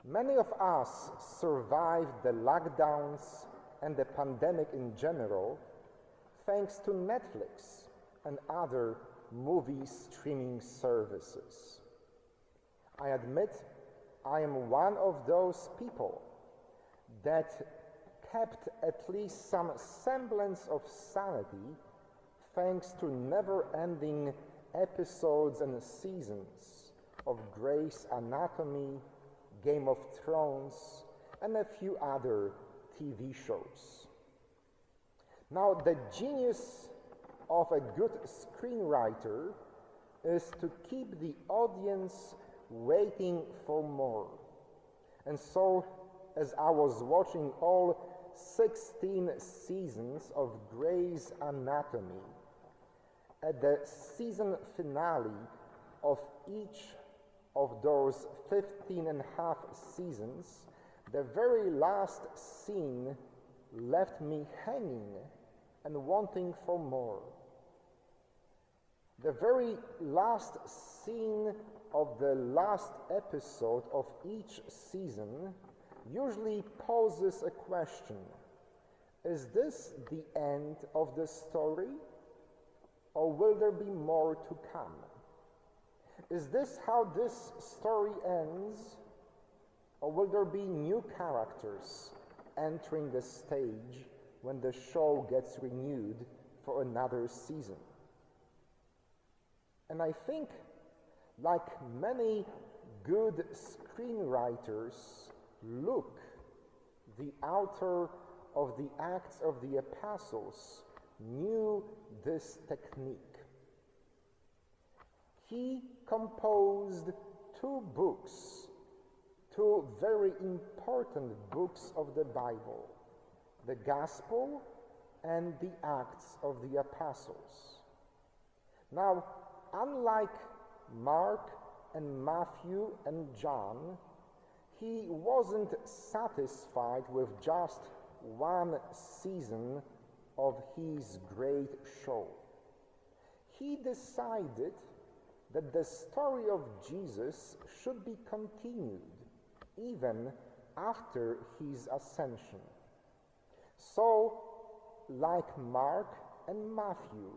Many of us survived the lockdowns and the pandemic in general thanks to Netflix and other movie streaming services. I admit I am one of those people that kept at least some semblance of sanity thanks to never-ending episodes and seasons of Grey's Anatomy, Game of Thrones, and a few other TV shows. Now, the genius of a good screenwriter is to keep the audience waiting for more. And so, as I was watching all 16 seasons of Grey's Anatomy, at the season finale of each of those 15 and a half seasons, the very last scene left me hanging and wanting for more. The very last scene of the last episode of each season usually poses a question. Is this the end of the story, or will there be more to come? Is this how this story ends, or will there be new characters entering the stage when the show gets renewed for another season? And I think, like many good screenwriters, Luke, the author of the Acts of the Apostles, knew this technique. He composed two books, two very important books of the Bible, the Gospel and the Acts of the Apostles. Now, unlike Mark and Matthew and John, he wasn't satisfied with just one season of his great show. He decided that the story of Jesus should be continued even after his ascension. So, like Mark and Matthew,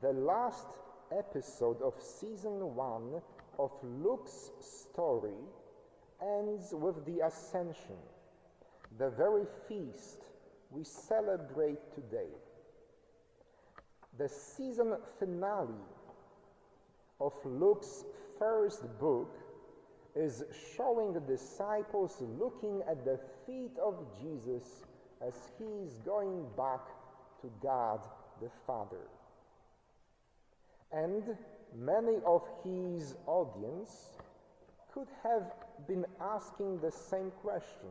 the last episode of season 1 of Luke's story ends with the Ascension, the very feast we celebrate today. The season finale of Luke's first book is showing the disciples looking at the feet of Jesus as he is going back to God the Father. And many of his audience could have been asking the same question.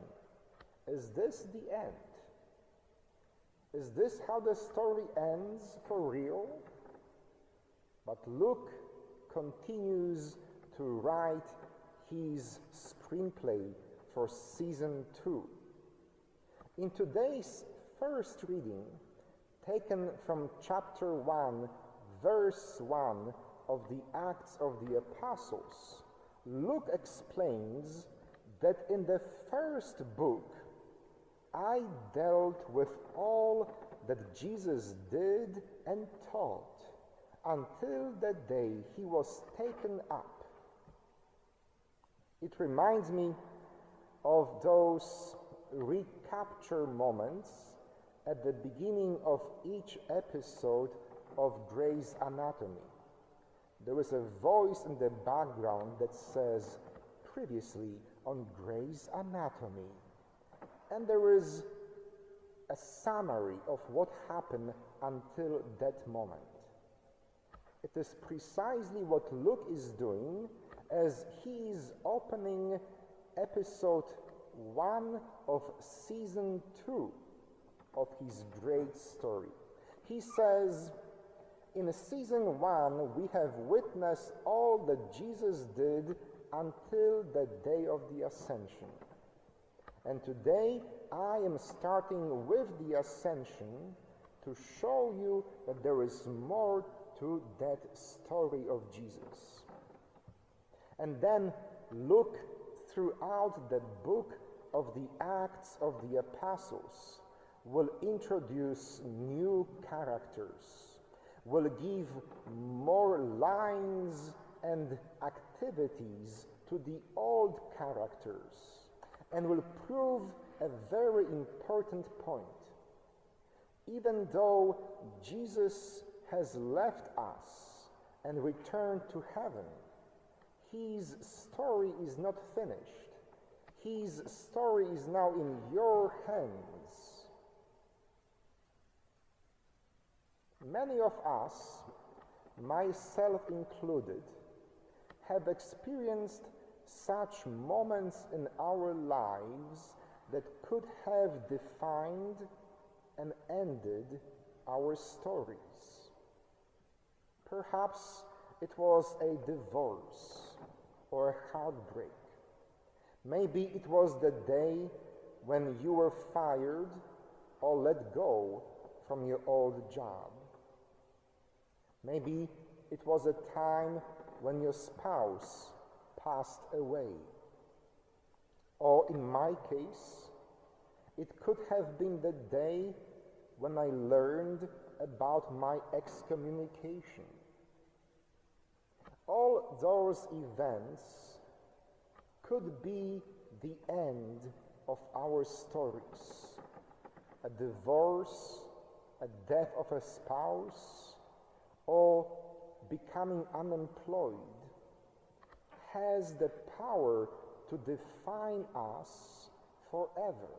Is this the end? Is this how the story ends for real? But Luke continues to write his screenplay for season 2. In today's first reading, taken from chapter 1, verse 1 of the Acts of the Apostles, Luke explains that in the first book, I dealt with all that Jesus did and taught until the day he was taken up. It reminds me of those recapture moments at the beginning of each episode of Grey's Anatomy. There is a voice in the background that says, "Previously on Grey's Anatomy." And there is a summary of what happened until that moment. It is precisely what Luke is doing as he is opening episode 1 of season 2 of his great story. He says, in season 1, we have witnessed all that Jesus did until the day of the Ascension. And today, I am starting with the Ascension to show you that there is more to that story of Jesus. And then Luke throughout the book of the Acts of the Apostles, will introduce new characters, will give more lines and activities to the old characters, and will prove a very important point. Even though Jesus has left us and returned to heaven, his story is not finished. His story is now in your hands. Many of us, myself included, have experienced such moments in our lives that could have defined and ended our stories. Perhaps it was a divorce or a heartbreak. Maybe it was the day when you were fired or let go from your old job. Maybe it was a time when your spouse passed away. Or in my case, it could have been the day when I learned about my excommunication. All those events could be the end of our stories. A divorce, a death of a spouse, or becoming unemployed has the power to define us forever.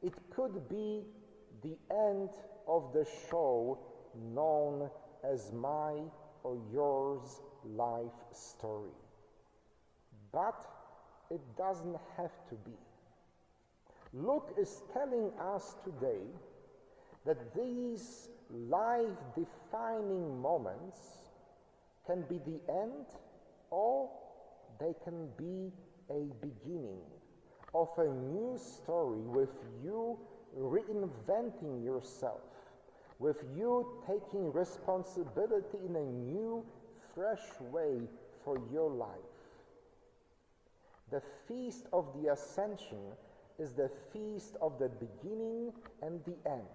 It could be the end of the show known as my or yours life story. But it doesn't have to be. Luke is telling us today that these life-defining moments can be the end, or they can be a beginning of a new story with you reinventing yourself, with you taking responsibility in a new, fresh way for your life. The Feast of the Ascension is the feast of the beginning and the end.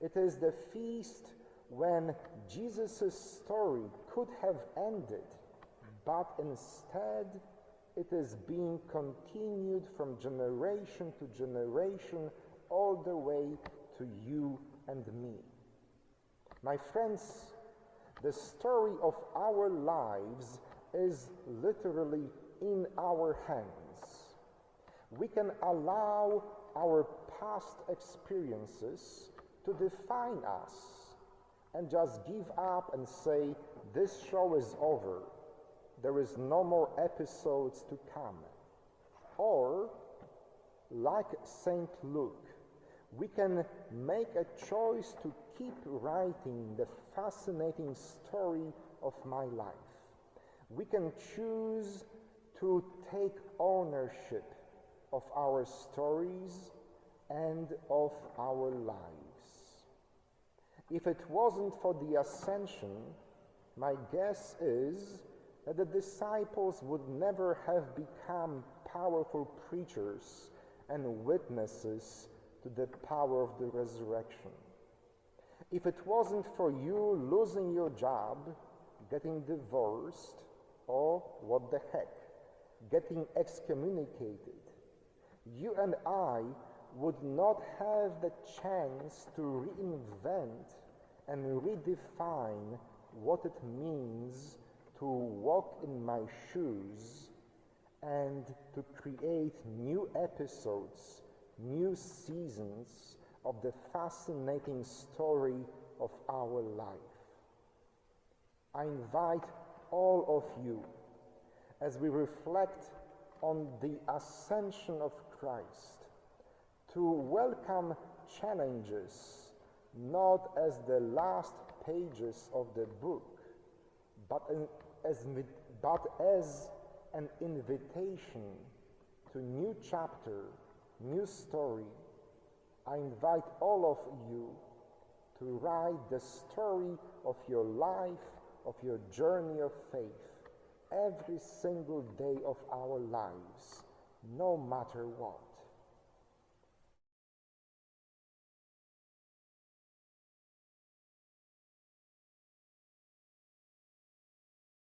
It is the feast when Jesus' story could have ended, but instead it is being continued from generation to generation all the way to you and me. My friends, the story of our lives is literally in our hands. We can allow our past experiences to define us and just give up and say, this show is over. There is no more episodes to come. Or, like St. Luke, we can make a choice to keep writing the fascinating story of my life. We can choose to take ownership of our stories and of our lives. If it wasn't for the Ascension, my guess is that the disciples would never have become powerful preachers and witnesses to the power of the resurrection. If it wasn't for you losing your job, getting divorced, or what the heck, getting excommunicated, you and I would not have the chance to reinvent and redefine what it means to walk in my shoes and to create new episodes, new seasons of the fascinating story of our life. I invite all of you, as we reflect on the ascension of Christ, to welcome challenges not as the last pages of the book, but as an invitation to new chapter, new story. I invite all of you to write the story of your life, of your journey of faith, every single day of our lives, no matter what.